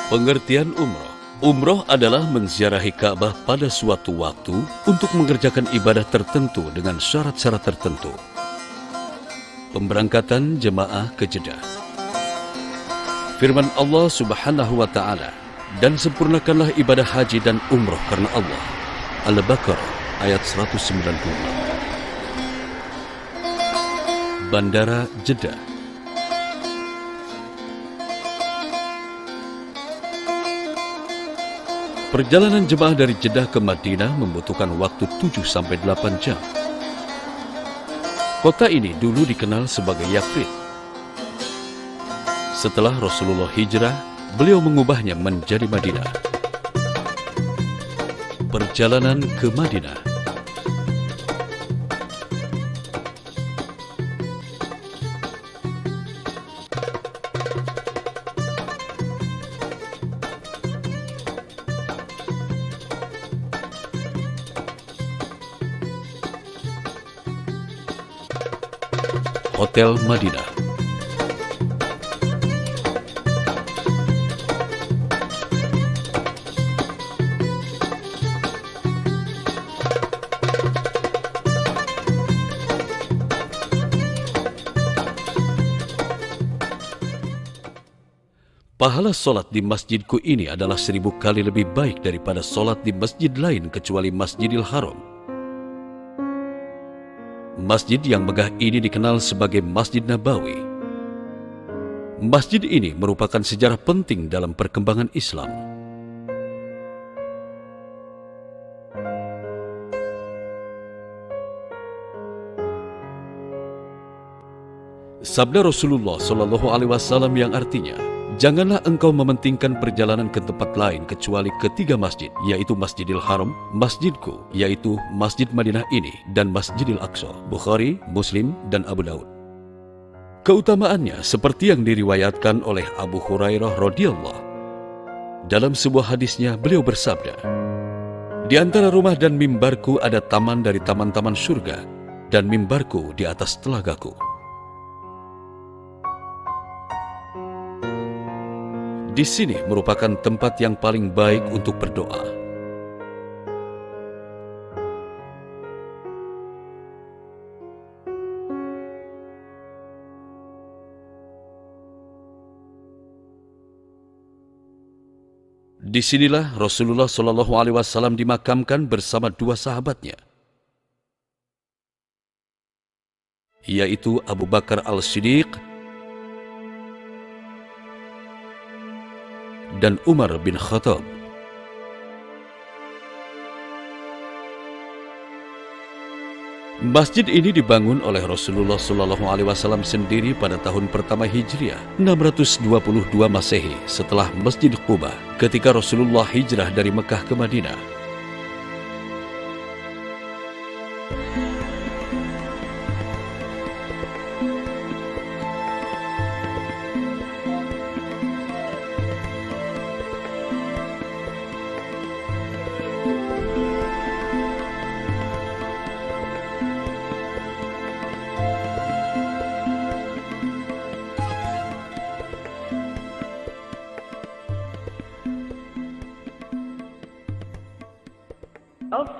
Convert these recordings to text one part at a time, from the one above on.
Pengertian umroh. Umroh adalah menziarahi Ka'bah pada suatu waktu untuk mengerjakan ibadah tertentu dengan syarat-syarat tertentu. Pemberangkatan jemaah ke Jeddah. Firman Allah Subhanahu wa Ta'ala, dan sempurnakanlah ibadah haji dan umroh karena Allah. Al-Baqarah ayat 190. Bandara Jeddah. Perjalanan jemaah dari Jeddah ke Madinah membutuhkan waktu 7-8 jam. Kota ini dulu dikenal sebagai Yathrib. Setelah Rasulullah hijrah, beliau mengubahnya menjadi Madinah. Perjalanan ke Madinah. Hotel Madinah. Pahala solat di masjidku ini adalah 1000 kali lebih baik daripada solat di masjid lain kecuali Masjidil Haram. Masjid yang megah ini dikenal sebagai Masjid Nabawi. Masjid ini merupakan sejarah penting dalam perkembangan Islam. Sabda Rasulullah SAW yang artinya, janganlah engkau mementingkan perjalanan ke tempat lain kecuali ketiga masjid, yaitu Masjidil Haram, masjidku, yaitu Masjid Madinah ini, dan Masjidil Aqsa. Bukhari, Muslim, dan Abu Daud. Keutamaannya seperti yang diriwayatkan oleh Abu Hurairah radhiyallahu. Dalam sebuah hadisnya, beliau bersabda, di antara rumah dan mimbarku ada taman dari taman-taman surga, dan mimbarku di atas telagaku. Di sini merupakan tempat yang paling baik untuk berdoa. Disinilah Rasulullah SAW dimakamkan bersama dua sahabatnya, yaitu Abu Bakar Al-Siddiq dan Umar bin Khattab. Masjid ini dibangun oleh Rasulullah SAW sendiri pada tahun pertama Hijriah 622 Masehi setelah Masjid Quba ketika Rasulullah hijrah dari Mekah ke Madinah.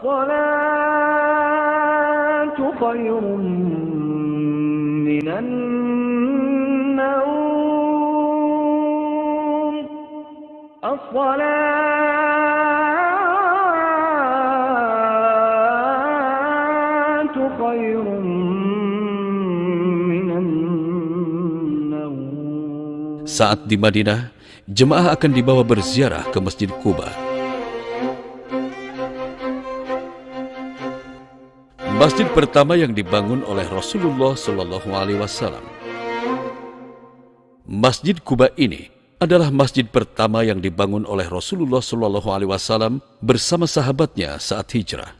الصلاة خير من النوم الصلاة خير من النوم. Saat di Madinah, jemaah akan dibawa berziarah ke Masjid Quba. Masjid pertama yang dibangun oleh Rasulullah SAW. Masjid Quba ini adalah masjid pertama yang dibangun oleh Rasulullah SAW bersama sahabatnya saat hijrah.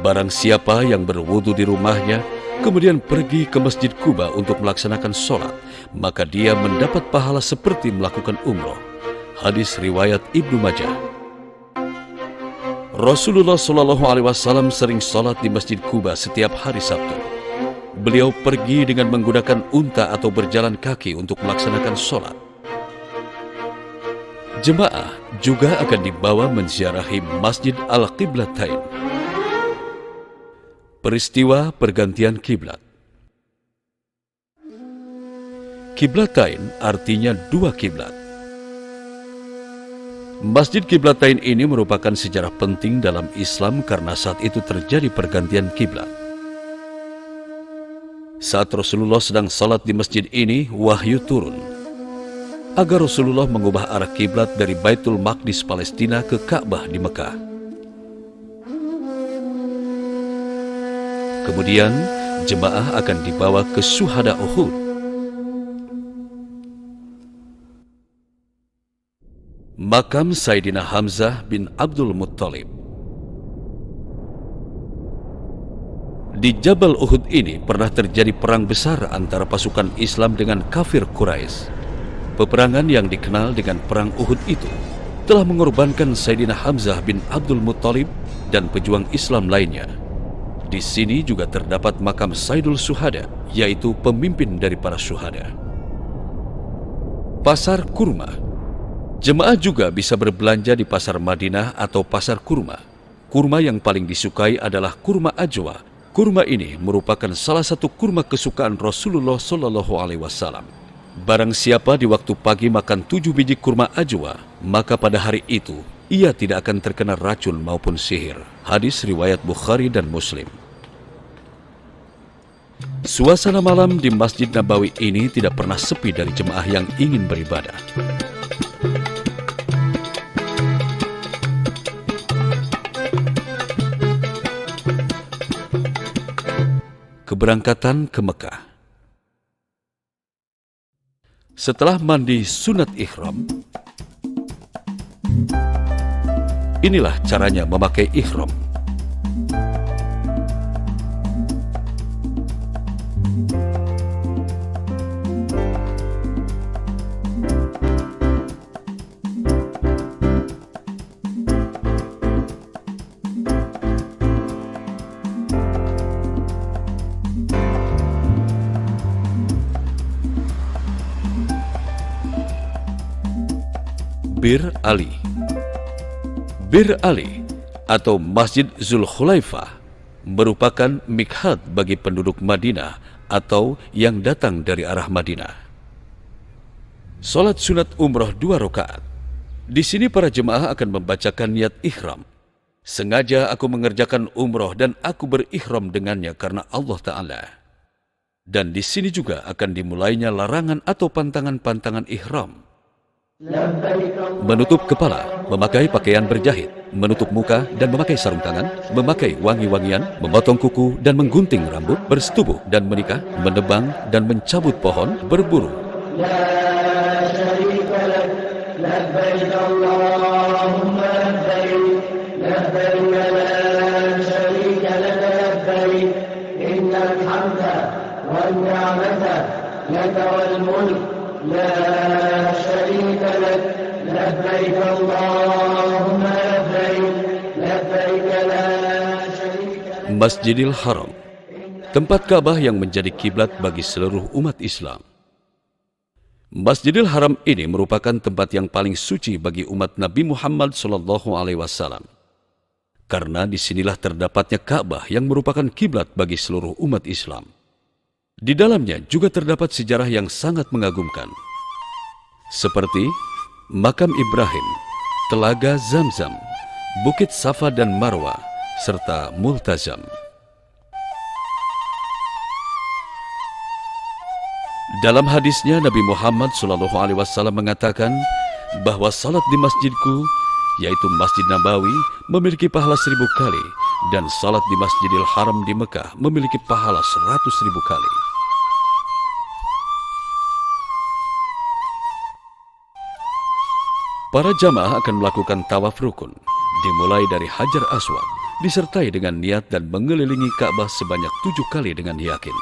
Barang siapa yang berwudu di rumahnya, kemudian pergi ke Masjid Quba untuk melaksanakan sholat, maka dia mendapat pahala seperti melakukan umroh. Hadis riwayat Ibnu Majah. Rasulullah SAW sering sholat di Masjid Quba setiap hari Sabtu. Beliau pergi dengan menggunakan unta atau berjalan kaki untuk melaksanakan sholat. Jemaah juga akan dibawa menziarahi Masjid Al-Qiblatain. Peristiwa pergantian kiblat. Qiblatain artinya dua kiblat. Masjid Qiblatain ini merupakan sejarah penting dalam Islam karena saat itu terjadi pergantian kiblat. Saat Rasulullah sedang salat di masjid ini, wahyu turun agar Rasulullah mengubah arah kiblat dari Baitul Maqdis Palestina ke Ka'bah di Mekah. Kemudian, jemaah akan dibawa ke Syuhada Uhud. Makam Sayyidina Hamzah bin Abdul Muttalib. Di Jabal Uhud ini pernah terjadi perang besar antara pasukan Islam dengan kafir Quraisy. Peperangan yang dikenal dengan Perang Uhud itu telah mengorbankan Sayyidina Hamzah bin Abdul Muttalib dan pejuang Islam lainnya. Di sini juga terdapat makam Sayyidul Syuhada, yaitu pemimpin dari para syuhada. Pasar Kurma. Jemaah juga bisa berbelanja di Pasar Madinah atau Pasar Kurma. Kurma yang paling disukai adalah kurma ajwa. Kurma ini merupakan salah satu kurma kesukaan Rasulullah SAW. Barang siapa di waktu pagi makan 7 biji kurma ajwa, maka pada hari itu ia tidak akan terkena racun maupun sihir. Hadis riwayat Bukhari dan Muslim. Suasana malam di Masjid Nabawi ini tidak pernah sepi dari jemaah yang ingin beribadah. Keberangkatan ke Mekah. Setelah mandi sunat ihram, inilah caranya memakai ihram. Bir Ali. Bir Ali atau Masjid Zulkhulaifah merupakan mikhat bagi penduduk Madinah atau yang datang dari arah Madinah. Salat sunat umrah 2 rakaat. Di sini para jemaah akan membacakan niat ihram. Sengaja aku mengerjakan umrah dan aku berihram dengannya karena Allah Ta'ala. Dan di sini juga akan dimulainya larangan atau pantangan-pantangan ihram. Menutup kepala, memakai pakaian berjahit, menutup muka dan memakai sarung tangan, memakai wangi-wangian, memotong kuku dan menggunting rambut, bersetubuh dan menikah, menebang dan mencabut pohon, berburu. Masjidil Haram, tempat Ka'bah yang menjadi kiblat bagi seluruh umat Islam. Masjidil Haram ini merupakan tempat yang paling suci bagi umat Nabi Muhammad SAW. Karena disinilah terdapatnya Ka'bah yang merupakan kiblat bagi seluruh umat Islam. Di dalamnya juga terdapat sejarah yang sangat mengagumkan, seperti Makam Ibrahim, Telaga Zamzam, Bukit Safa dan Marwa, serta Multazam. Dalam hadisnya, Nabi Muhammad SAW mengatakan bahwa salat di masjidku, yaitu Masjid Nabawi, memiliki pahala 1000 kali, dan salat di Masjidil Haram di Mekah memiliki pahala 100.000 kali. Para jamaah akan melakukan tawaf rukun, dimulai dari Hajar Aswad, disertai dengan niat dan mengelilingi Ka'bah sebanyak 7 kali dengan yakin.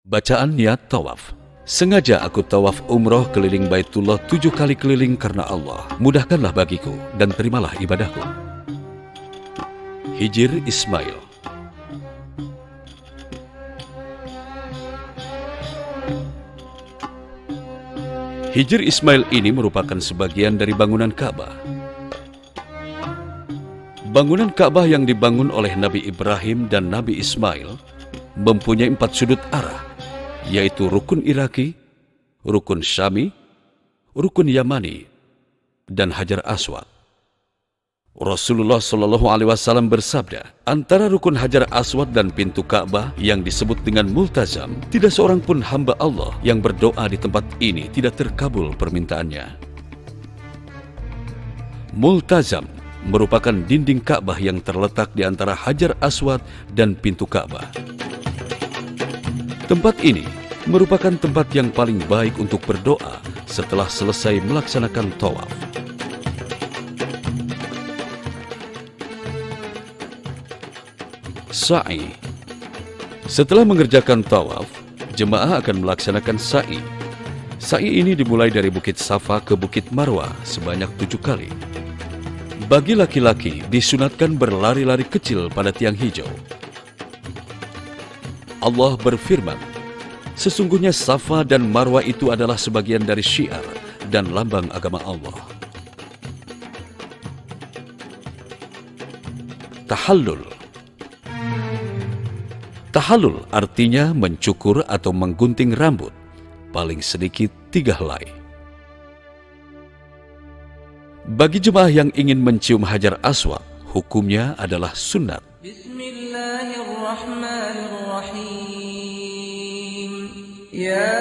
Bacaan niat tawaf. Sengaja aku tawaf umroh keliling Baitullah 7 kali keliling karena Allah. Mudahkanlah bagiku dan terimalah ibadahku. Hijir Ismail. Hijir Ismail ini merupakan sebagian dari bangunan Ka'bah. Bangunan Ka'bah yang dibangun oleh Nabi Ibrahim dan Nabi Ismail mempunyai 4 sudut arah, yaitu rukun Iraki, rukun Syami, rukun Yamani, dan Hajar Aswad. Rasulullah SAW bersabda, antara rukun Hajar Aswad dan pintu Ka'bah yang disebut dengan multazam, tidak seorang pun hamba Allah yang berdoa di tempat ini tidak terkabul permintaannya. Multazam merupakan dinding Ka'bah yang terletak di antara Hajar Aswad dan pintu Ka'bah. Tempat ini merupakan tempat yang paling baik untuk berdoa setelah selesai melaksanakan tawaf. Sa'i. Setelah mengerjakan tawaf, jemaah akan melaksanakan sa'i. Sa'i ini dimulai dari Bukit Safa ke Bukit Marwah sebanyak 7 kali. Bagi laki-laki disunatkan berlari-lari kecil pada tiang hijau. Allah berfirman, sesungguhnya Safa dan Marwah itu adalah sebagian dari syiar dan lambang agama Allah. Tahallul. Tahallul artinya mencukur atau menggunting rambut, paling sedikit 3 helai. Bagi jemaah yang ingin mencium Hajar Aswad, hukumnya adalah sunat. Bismillahirrahmanirrahim. Ya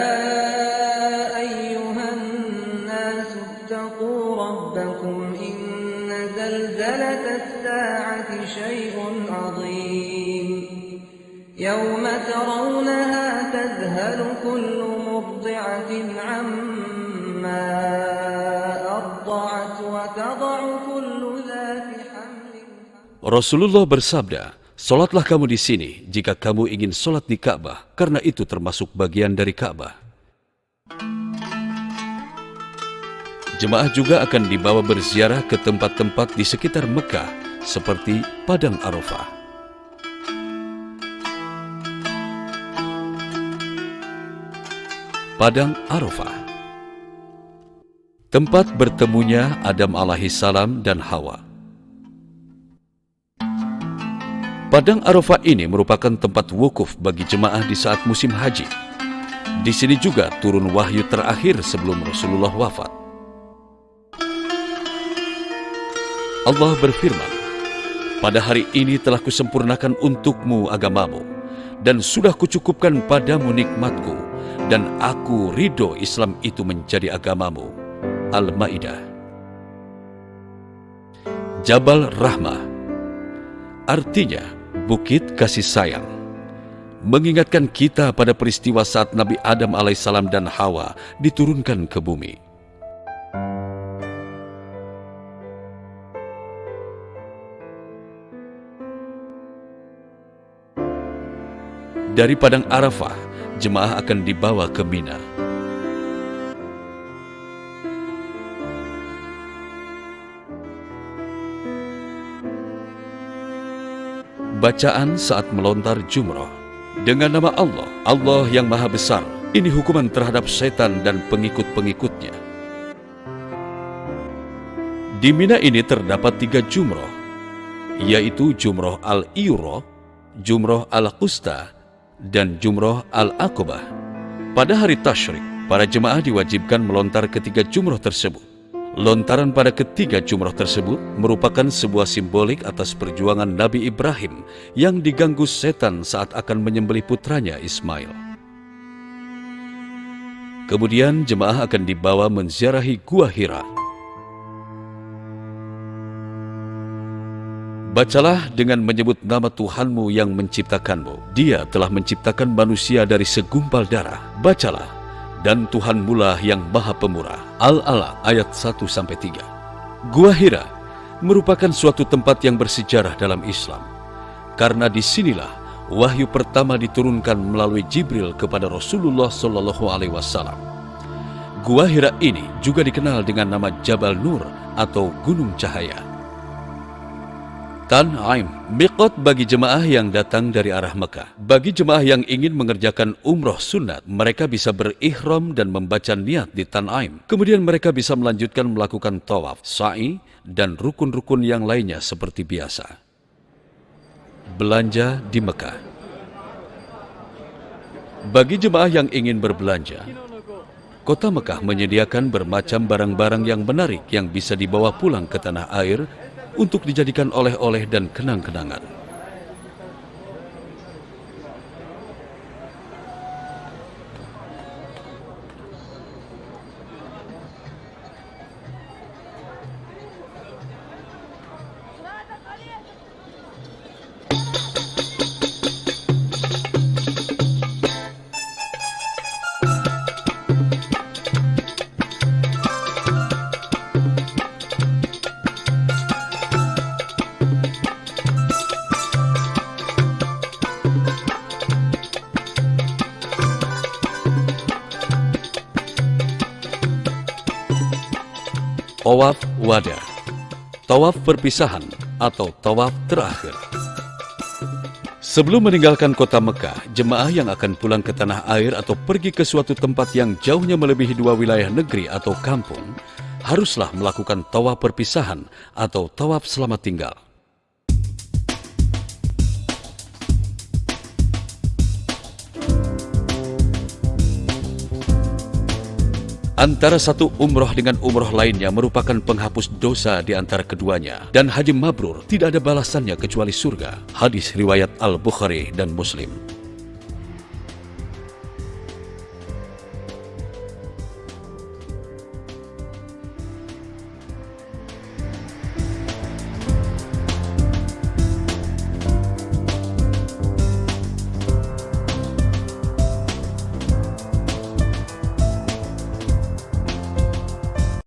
ayyuhan nasu ittaqu rabbakum inna zalzalatas sa'ati syai'un 'azim. يوم ترونها تذهل كل مرضعة عما أرضعت وتضع كل ذات حمل. Rasulullah bersabda, "Salatlah kamu di sini jika kamu ingin salat di Ka'bah, karena itu termasuk bagian dari Ka'bah." Jemaah juga akan dibawa berziarah ke tempat-tempat di sekitar Mekah seperti Padang Arafah. Padang Arafah, tempat bertemunya Adam alaihissalam dan Hawa. Padang Arafah ini merupakan tempat wukuf bagi jemaah di saat musim haji. Di sini juga turun wahyu terakhir sebelum Rasulullah wafat. Allah berfirman, "Pada hari ini telah kusempurnakan untukmu agamamu, dan sudah kucukupkan padamu nikmatku, dan aku ridho Islam itu menjadi agamamu." Al-Ma'idah. Jabal Rahmah artinya bukit kasih sayang, mengingatkan kita pada peristiwa saat Nabi Adam alaihissalam dan Hawa diturunkan ke bumi. Dari Padang Arafah, jemaah akan dibawa ke Mina. Bacaan saat melontar jumrah. Dengan nama Allah, Allah yang Maha Besar, ini hukuman terhadap setan dan pengikut-pengikutnya. Di Mina ini terdapat 3 jumrah, yaitu jumrah al-Iura, jumrah al-Qusta, dan jumrah al-Aqabah. Pada hari tasyrik, para jemaah diwajibkan melontar ketiga jumrah tersebut. Lontaran pada ketiga jumrah tersebut merupakan sebuah simbolik atas perjuangan Nabi Ibrahim yang diganggu setan saat akan menyembelih putranya Ismail. Kemudian jemaah akan dibawa menziarahi Gua Hira. Bacalah dengan menyebut nama Tuhanmu yang menciptakanmu. Dia telah menciptakan manusia dari segumpal darah. Bacalah, dan Tuhanmulah yang Maha Pemurah. Al-Alaq ayat 1-3. Gua Hira merupakan suatu tempat yang bersejarah dalam Islam, karena disinilah wahyu pertama diturunkan melalui Jibril kepada Rasulullah SAW. Gua Hira ini juga dikenal dengan nama Jabal Nur atau Gunung Cahaya. Tan'im, miqat bagi jemaah yang datang dari arah Mekah. Bagi jemaah yang ingin mengerjakan umroh sunat, mereka bisa berihram dan membaca niat di Tan'im. Kemudian mereka bisa melanjutkan melakukan tawaf, sa'i, dan rukun-rukun yang lainnya seperti biasa. Belanja di Mekah. Bagi jemaah yang ingin berbelanja, Kota Mekah menyediakan bermacam barang-barang yang menarik yang bisa dibawa pulang ke tanah air untuk dijadikan oleh-oleh dan kenang-kenangan. Tawaf wada, tawaf perpisahan atau tawaf terakhir. Sebelum meninggalkan kota Mekah, jemaah yang akan pulang ke tanah air atau pergi ke suatu tempat yang jauhnya melebihi 2 wilayah negeri atau kampung, haruslah melakukan tawaf perpisahan atau tawaf selamat tinggal. Antara satu umroh dengan umroh lainnya merupakan penghapus dosa di antara keduanya. Dan haji mabrur tidak ada balasannya kecuali surga. Hadis riwayat Al-Bukhari dan Muslim.